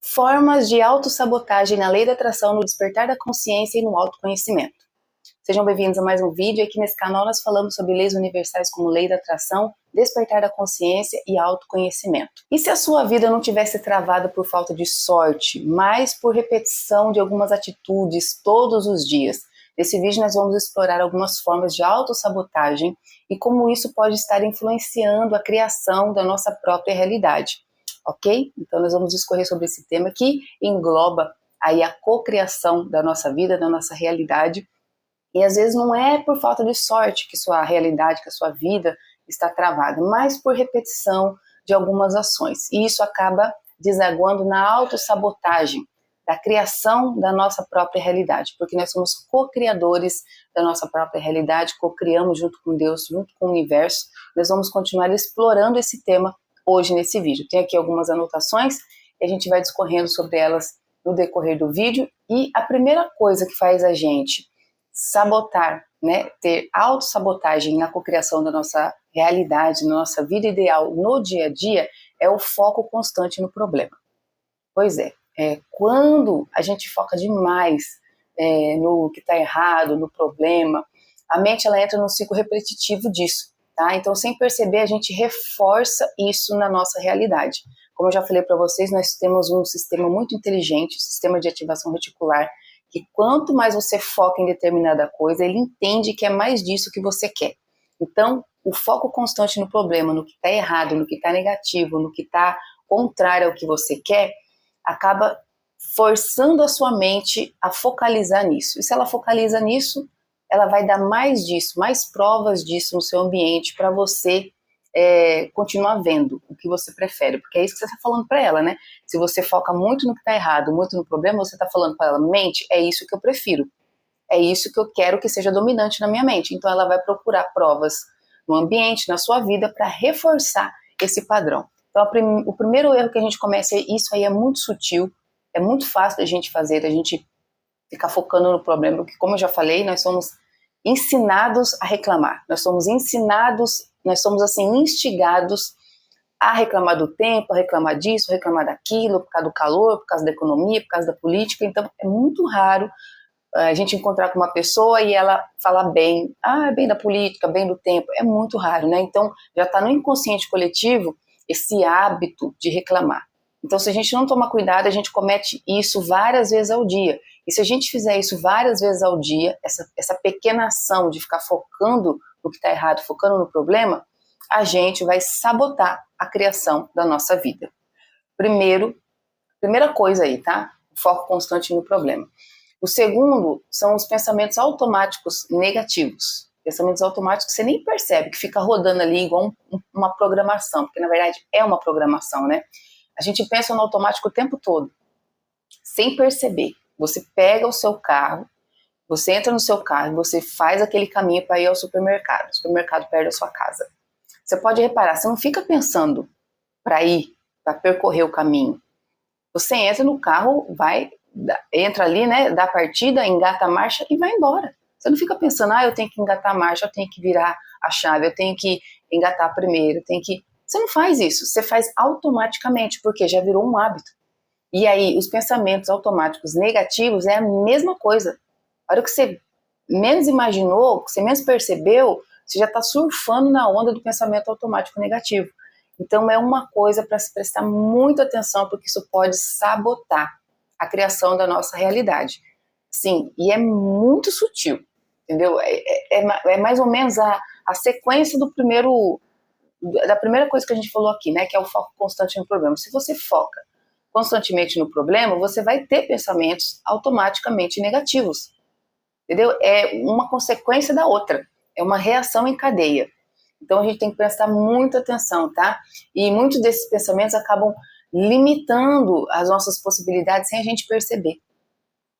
Formas de autossabotagem na lei da atração, no despertar da consciência e no autoconhecimento. Sejam bem-vindos a mais um vídeo. Aqui nesse canal nós falamos sobre leis universais como lei da atração, despertar da consciência e autoconhecimento. E se a sua vida não tivesse travada por falta de sorte, mas por repetição de algumas atitudes todos os dias? Nesse vídeo nós vamos explorar algumas formas de autossabotagem e como isso pode estar influenciando a criação da nossa própria realidade. Ok? Então nós vamos discorrer sobre esse tema que engloba aí a cocriação da nossa vida, da nossa realidade. E às vezes não é por falta de sorte que sua realidade, que a sua vida está travada, mas por repetição de algumas ações. E isso acaba desaguando na autossabotagem da criação da nossa própria realidade, porque nós somos co-criadores da nossa própria realidade, co-criamos junto com Deus, junto com o universo. Nós vamos continuar explorando esse tema hoje nesse vídeo. Tem aqui algumas anotações e a gente vai discorrendo sobre elas no decorrer do vídeo. E a primeira coisa que faz a gente sabotar, né, ter autossabotagem na cocriação da nossa realidade, na nossa vida ideal no dia a dia, é o foco constante no problema. Pois é, quando a gente foca demais no que está errado, no problema, a mente ela entra num ciclo repetitivo disso. Tá? Então, sem perceber, a gente reforça isso na nossa realidade. Como eu já falei para vocês, nós temos um sistema muito inteligente, o sistema de ativação reticular, que quanto mais você foca em determinada coisa, ele entende que é mais disso que você quer. Então, o foco constante no problema, no que está errado, no que está negativo, no que está contrário ao que você quer, acaba forçando a sua mente a focalizar nisso. E se ela focaliza nisso, ela vai dar mais disso, mais provas disso no seu ambiente para você continuar vendo o que você prefere, porque é isso que você está falando para ela, né? Se você foca muito no que está errado, muito no problema, você está falando para ela, mente, é isso que eu prefiro, é isso que eu quero que seja dominante na minha mente. Então ela vai procurar provas no ambiente, na sua vida, para reforçar esse padrão. Então o primeiro erro que a gente começa, isso aí é muito sutil, é muito fácil da gente fazer, da gente ficar focando no problema, porque como eu já falei, nós somos ensinados a reclamar, nós somos assim, instigados a reclamar do tempo, a reclamar disso, a reclamar daquilo, por causa do calor, por causa da economia, por causa da política. Então é muito raro a gente encontrar com uma pessoa e ela falar bem, bem da política, bem do tempo, é muito raro, né? Então já está no inconsciente coletivo esse hábito de reclamar. Então se a gente não tomar cuidado, a gente comete isso várias vezes ao dia. E se a gente fizer isso várias vezes ao dia, essa pequena ação de ficar focando no que está errado, focando no problema, a gente vai sabotar a criação da nossa vida. Primeira coisa aí, tá? O foco constante no problema. O segundo são os pensamentos automáticos negativos. Pensamentos automáticos que você nem percebe, que fica rodando ali igual uma programação, porque na verdade é uma programação, né? A gente pensa no automático o tempo todo, sem perceber. Você pega o seu carro, você entra no seu carro, você faz aquele caminho para ir ao supermercado. O supermercado perto da sua casa. Você pode reparar, você não fica pensando para percorrer o caminho. Você entra no carro, entra ali, né, dá a partida, engata a marcha e vai embora. Você não fica pensando, eu tenho que engatar a marcha, eu tenho que virar a chave, eu tenho que engatar primeiro, Você não faz isso, você faz automaticamente, porque já virou um hábito. E aí, os pensamentos automáticos negativos é a mesma coisa. A hora que você menos imaginou, que você menos percebeu, você já está surfando na onda do pensamento automático negativo. Então, é uma coisa para se prestar muita atenção, porque isso pode sabotar a criação da nossa realidade. Sim, e é muito sutil, entendeu? É mais ou menos a sequência da primeira coisa que a gente falou aqui, né? Que é o foco constante no problema. Se você foca constantemente no problema, você vai ter pensamentos automaticamente negativos, entendeu? É uma consequência da outra, é uma reação em cadeia. Então a gente tem que prestar muita atenção, tá? E muitos desses pensamentos acabam limitando as nossas possibilidades sem a gente perceber.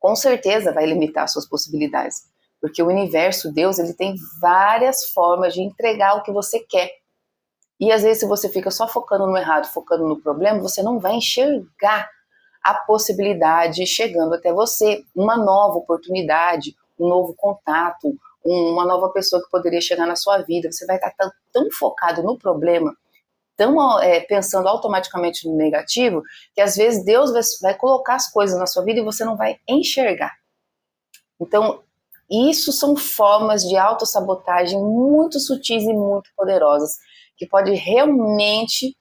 Com certeza vai limitar as suas possibilidades, porque o universo, Deus, ele tem várias formas de entregar o que você quer. E às vezes se você fica só focando no errado, focando no problema, você não vai enxergar a possibilidade chegando até você, uma nova oportunidade, um novo contato, uma nova pessoa que poderia chegar na sua vida. Você vai estar tão focado no problema tão pensando automaticamente no negativo, que às vezes Deus vai colocar as coisas na sua vida e você não vai enxergar. Então, isso são formas de autossabotagem muito sutis e muito poderosas, que pode realmente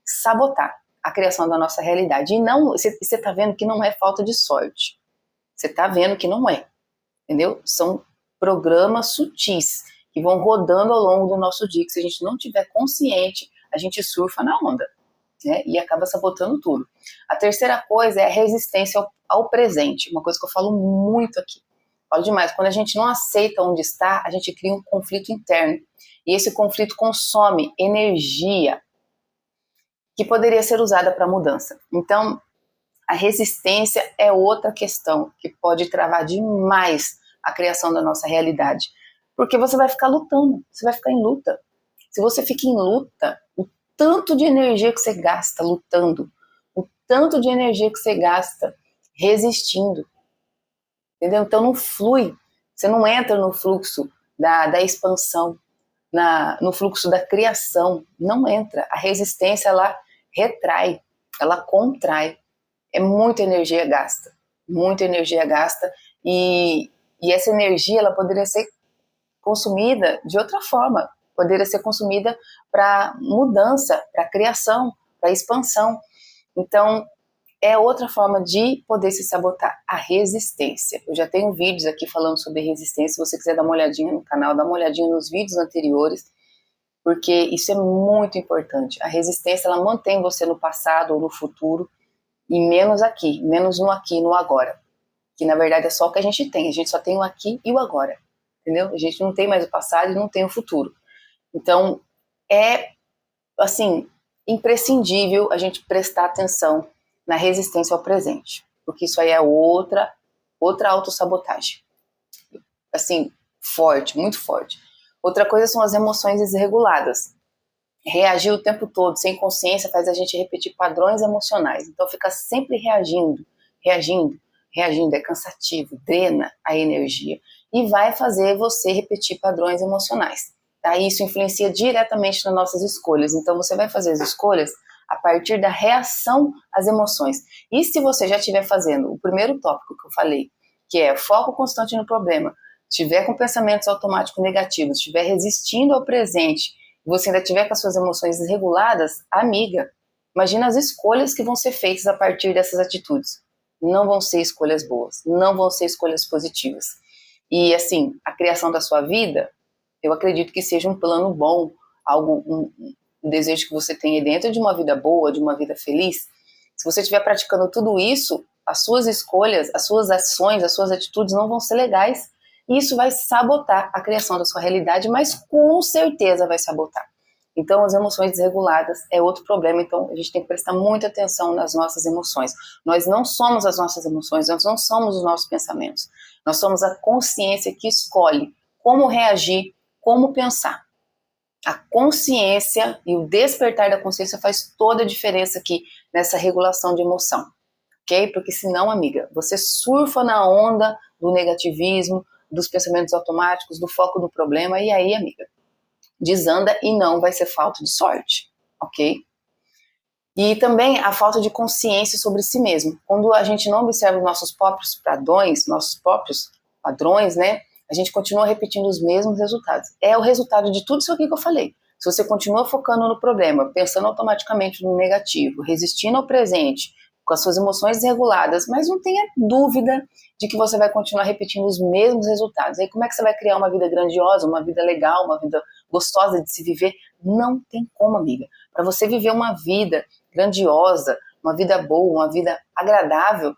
sabotar a criação da nossa realidade. E não, você está vendo que não é falta de sorte. Você está vendo que não é, entendeu? São programas sutis que vão rodando ao longo do nosso dia, que se a gente não tiver consciente, a gente surfa na onda, né? E acaba sabotando tudo. A terceira coisa é a resistência ao presente, uma coisa que eu falo muito aqui. Falo demais, quando a gente não aceita onde está, a gente cria um conflito interno. E esse conflito consome energia que poderia ser usada para mudança. Então, a resistência é outra questão que pode travar demais a criação da nossa realidade. Porque você vai ficar lutando, você vai ficar em luta. Se você fica em luta, o tanto de energia que você gasta lutando, o tanto de energia que você gasta resistindo, entendeu? Então não flui, você não entra no fluxo da expansão, no fluxo da criação, não entra. A resistência, ela retrai, ela contrai. É muita energia gasta, e essa energia ela poderia ser consumida de outra forma, poderia ser consumida para mudança, para criação, para expansão. Então, é outra forma de poder se sabotar, a resistência. Eu já tenho vídeos aqui falando sobre resistência, se você quiser dar uma olhadinha no canal, dá uma olhadinha nos vídeos anteriores, porque isso é muito importante. A resistência, ela mantém você no passado ou no futuro, e menos aqui, menos no aqui e no agora. Que na verdade é só o que a gente só tem o aqui e o agora, entendeu? A gente não tem mais o passado e não tem o futuro. Então, é, assim, imprescindível a gente prestar atenção na resistência ao presente, porque isso aí é outra autossabotagem. Assim, forte, muito forte. Outra coisa são as emoções desreguladas. Reagir o tempo todo, sem consciência, faz a gente repetir padrões emocionais. Então, fica sempre reagindo, é cansativo, drena a energia e vai fazer você repetir padrões emocionais. Tá? Isso influencia diretamente nas nossas escolhas. Então, você vai fazer as escolhas a partir da reação às emoções. E se você já estiver fazendo o primeiro tópico que eu falei, que é foco constante no problema, estiver com pensamentos automáticos negativos, estiver resistindo ao presente, você ainda tiver com as suas emoções desreguladas, amiga, imagina as escolhas que vão ser feitas a partir dessas atitudes. Não vão ser escolhas boas, não vão ser escolhas positivas. E assim, a criação da sua vida, eu acredito que seja um plano bom, um desejo que você tenha dentro de uma vida boa, de uma vida feliz. Se você estiver praticando tudo isso, as suas escolhas, as suas ações, as suas atitudes não vão ser legais. E isso vai sabotar a criação da sua realidade, mas com certeza vai sabotar. Então, as emoções desreguladas é outro problema. Então, a gente tem que prestar muita atenção nas nossas emoções. Nós não somos as nossas emoções, nós não somos os nossos pensamentos. Nós somos a consciência que escolhe como reagir, como pensar. A consciência e o despertar da consciência faz toda a diferença aqui nessa regulação de emoção. Ok? Porque senão, amiga, você surfa na onda do negativismo, dos pensamentos automáticos, do foco no problema, e aí, amiga, desanda e não vai ser falta de sorte, ok? E também a falta de consciência sobre si mesmo. Quando a gente não observa os nossos próprios padrões, né, a gente continua repetindo os mesmos resultados. É o resultado de tudo isso aqui que eu falei. Se você continua focando no problema, pensando automaticamente no negativo, resistindo ao presente, com as suas emoções desreguladas, mas não tenha dúvida de que você vai continuar repetindo os mesmos resultados. Aí como é que você vai criar uma vida grandiosa, uma vida legal, uma vida gostosa de se viver? Não tem como, amiga. Para você viver uma vida grandiosa, uma vida boa, uma vida agradável,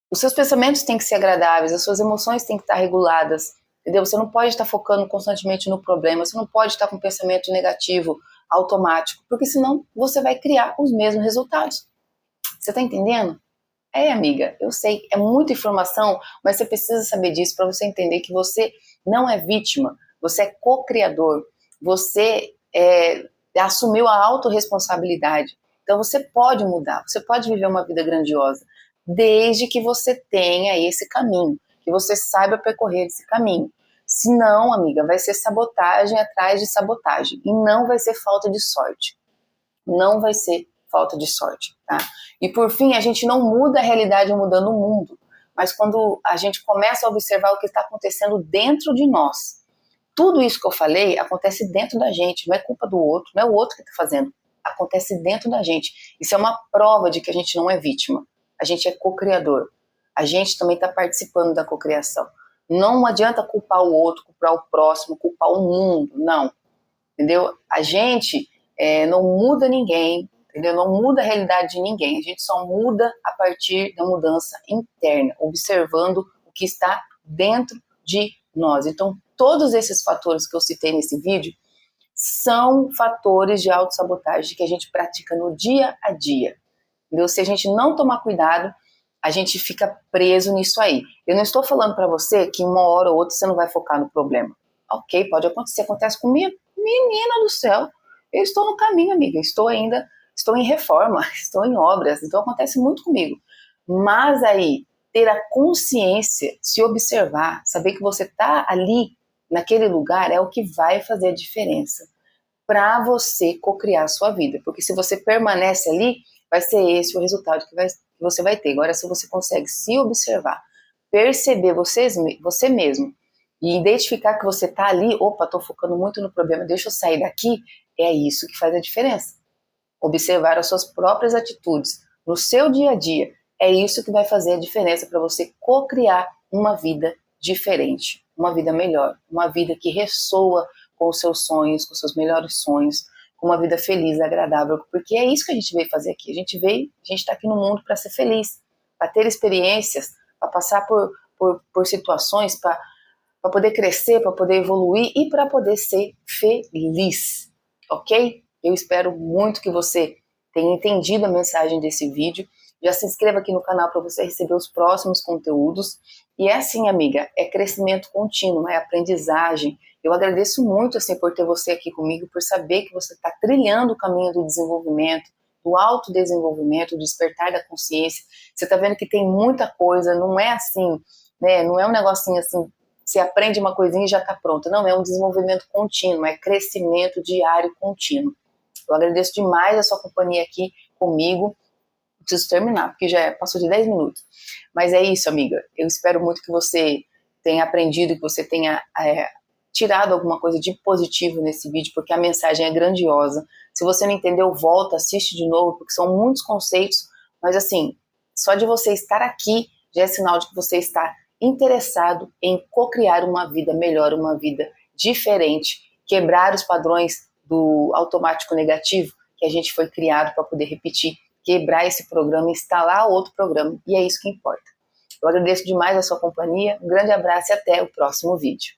os seus pensamentos têm que ser agradáveis, as suas emoções têm que estar reguladas, entendeu? Você não pode estar focando constantemente no problema, você não pode estar com um pensamento negativo automático, porque senão você vai criar os mesmos resultados. Você tá entendendo? É, amiga, eu sei, é muita informação, mas você precisa saber disso para você entender que você não é vítima, você é co-criador, você assumiu a autorresponsabilidade. Então você pode mudar, você pode viver uma vida grandiosa, desde que você tenha esse caminho, que você saiba percorrer esse caminho. Se não, amiga, vai ser sabotagem atrás de sabotagem, e não vai ser falta de sorte. não vai ser falta de sorte, tá? E por fim, a gente não muda a realidade mudando o mundo, mas quando a gente começa a observar o que está acontecendo dentro de nós. Tudo isso que eu falei acontece dentro da gente, não é culpa do outro, não é o outro que está fazendo, acontece dentro da gente. Isso é uma prova de que a gente não é vítima, a gente é co-criador, a gente também está participando da cocriação. Não adianta culpar o outro, culpar o próximo, culpar o mundo, não, entendeu? A gente não muda ninguém, entendeu? Não muda a realidade de ninguém, a gente só muda a partir da mudança interna, observando o que está dentro de nós. Então, todos esses fatores que eu citei nesse vídeo são fatores de autossabotagem que a gente pratica no dia a dia, entendeu? Se a gente não tomar cuidado, a gente fica preso nisso aí. Eu não estou falando para você que uma hora ou outra você não vai focar no problema. Ok, pode acontecer, acontece comigo. Menina do céu, eu estou no caminho, amiga, estou em reforma, estou em obras, então acontece muito comigo. Mas aí, ter a consciência, se observar, saber que você está ali, naquele lugar, é o que vai fazer a diferença para você cocriar a sua vida. Porque se você permanece ali, vai ser esse o resultado que você vai ter. Agora, se você consegue se observar, perceber você mesmo e identificar que você está ali, opa, estou focando muito no problema, deixa eu sair daqui, é isso que faz a diferença. Observar as suas próprias atitudes no seu dia a dia, é isso que vai fazer a diferença para você cocriar uma vida diferente, uma vida melhor, uma vida que ressoa com os seus sonhos, com os seus melhores sonhos, com uma vida feliz, agradável, porque é isso que a gente veio fazer aqui. A gente está aqui no mundo para ser feliz, para ter experiências, para passar por situações, para poder crescer, para poder evoluir e para poder ser feliz, ok? Eu espero muito que você tenha entendido a mensagem desse vídeo. Já se inscreva aqui no canal para você receber os próximos conteúdos. E é assim, amiga, é crescimento contínuo, é aprendizagem. Eu agradeço muito assim, por ter você aqui comigo, por saber que você está trilhando o caminho do desenvolvimento, do autodesenvolvimento, do despertar da consciência. Você está vendo que tem muita coisa, não é assim, né? Não é um negocinho assim, você aprende uma coisinha e já está pronta. Não, é um desenvolvimento contínuo, é crescimento diário contínuo. Eu agradeço demais a sua companhia aqui comigo. Preciso terminar, porque já passou de 10 minutos. Mas é isso, amiga. Eu espero muito que você tenha aprendido, que você tenha tirado alguma coisa de positivo nesse vídeo, porque a mensagem é grandiosa. Se você não entendeu, volta, assiste de novo, porque são muitos conceitos, mas assim, só de você estar aqui já é sinal de que você está interessado em cocriar uma vida melhor, uma vida diferente, quebrar os padrões do automático negativo que a gente foi criado para poder repetir, quebrar esse programa e instalar outro programa, e é isso que importa. Eu agradeço demais a sua companhia, um grande abraço e até o próximo vídeo.